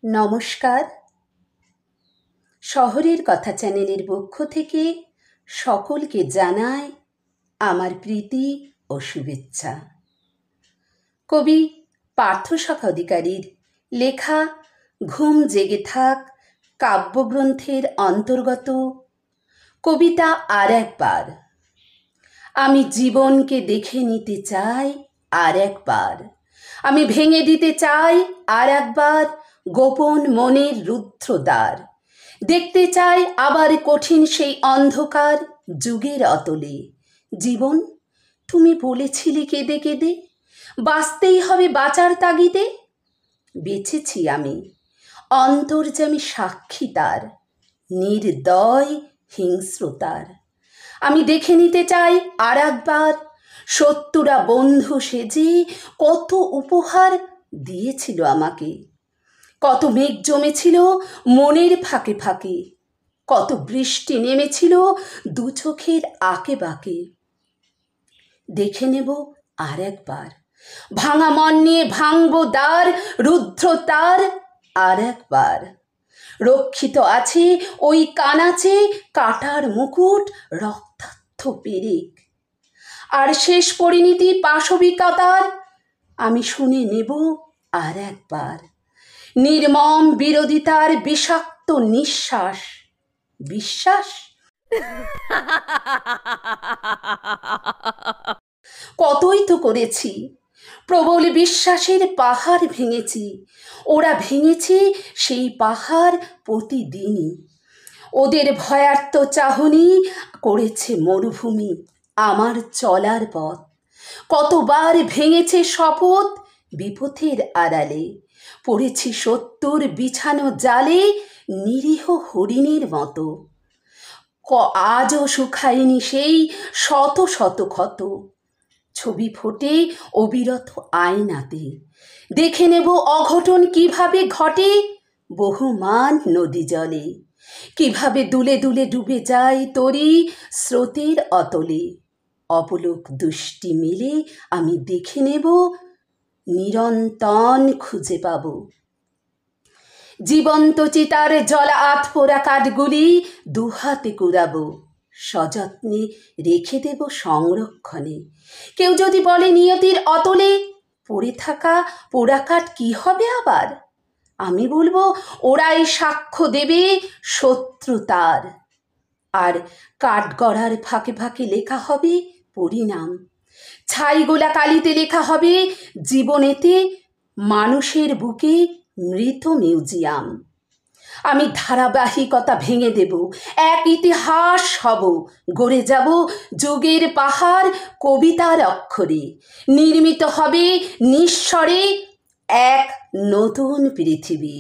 নমস্কার। শহরের কথা চ্যানেলের পক্ষ থেকে সকলকে জানাই আমার প্রীতি ও শুভেচ্ছা। কবি পার্থসাখা অধিকারীর লেখা ঘুম জেগে থাক কাব্যগ্রন্থের অন্তর্গত কবিতা আর একবার। আমি জীবনকে দেখে নিতে চাই আর একবার, আমি ভেঙে দিতে চাই আর একবার গোপন মনের রুদ্ধদ্বার। দেখতে চাই আবার কঠিন সেই অন্ধকার যুগের অতলে। জীবন, তুমি বলেছিলে কেঁদে কেঁদে বাঁচতেই হবে বাঁচার তাগিদে। বেঁচেছি আমি, অন্তর্যামী সাক্ষী তার, নির্দয় হিংস্রতার। আমি দেখে নিতে চাই আর একবার শত্রুরা বন্ধু সেজে কত উপহার দিয়েছিল আমাকে। কত মেঘ জমেছিল মনের ফাঁকে ফাঁকে, কত বৃষ্টি নেমেছিল দু চোখের আঁকে বাঁকে। দেখে নেব আর একবার, ভাঙা মন নিয়ে ভাঙবো দ্বার রুদ্ধ তার আর একবার। রক্ষিত আছে ওই কানাচে কাটার মুকুট রক্তাক্ত পেরেক, আর শেষ পরিণতি পাশবিকতার আমি শুনে নেব আর একবার। নির্মম বিরোধিতার বিষাক্ত নিঃশ্বাস, বিশ্বাস কতই তো করেছি, প্রবল বিশ্বাসের পাহাড় ভেঙেছি। ওরা ভেঙেছে সেই পাহাড় প্রতিদিনই। ওদের ভয়ার্ত চাহনি করেছে মরুভূমি আমার চলার পথ। কতবার ভেঙেছে শপথ বিপথের আড়ালে, পড়েছি সত্যর বিছানো জালে নিরীহ হরিণের মতো। আজও শুকায়নি সেই শত শত ক্ষত, ছবি ফোটে অবিরত আয়নাতে। দেখে নেব অঘটন কিভাবে ঘটে বহুমান নদী জলে, কিভাবে দুলে দুলে ডুবে যায় তরি স্রোতের অতলে। অপলোক দুষ্টি মিলে আমি দেখে নেব, নিরন্তন খুঁজে পাব। জীবন্ত চিতার জলা আধপোড়া কাঠগুলি দুহাতে কুড়াবো, সযত্নে রেখে দেব সংরক্ষণে। কেউ যদি বলে নিয়তির অতলে পড়ে থাকা পোড়া কাঠ কি হবে আবার, আমি বলবো ওরাই সাক্ষ্য দেবে শত্রুতার। আর কাঠগড়ার ফাঁকে ফাঁকে লেখা হবে পরিণাম, ছাইগোলা কালিতে লেখা হবে জীবনেতে মানুষের বুকে মৃত মিউজিয়াম। আমি ধারাবাহিকতা ভেঙে দেব, এক ইতিহাস হব, গড়ে যাব যুগের পাহাড় কবিতার অক্ষরে। নির্মিত হবে নিঃস্বরে এক নতুন পৃথিবী।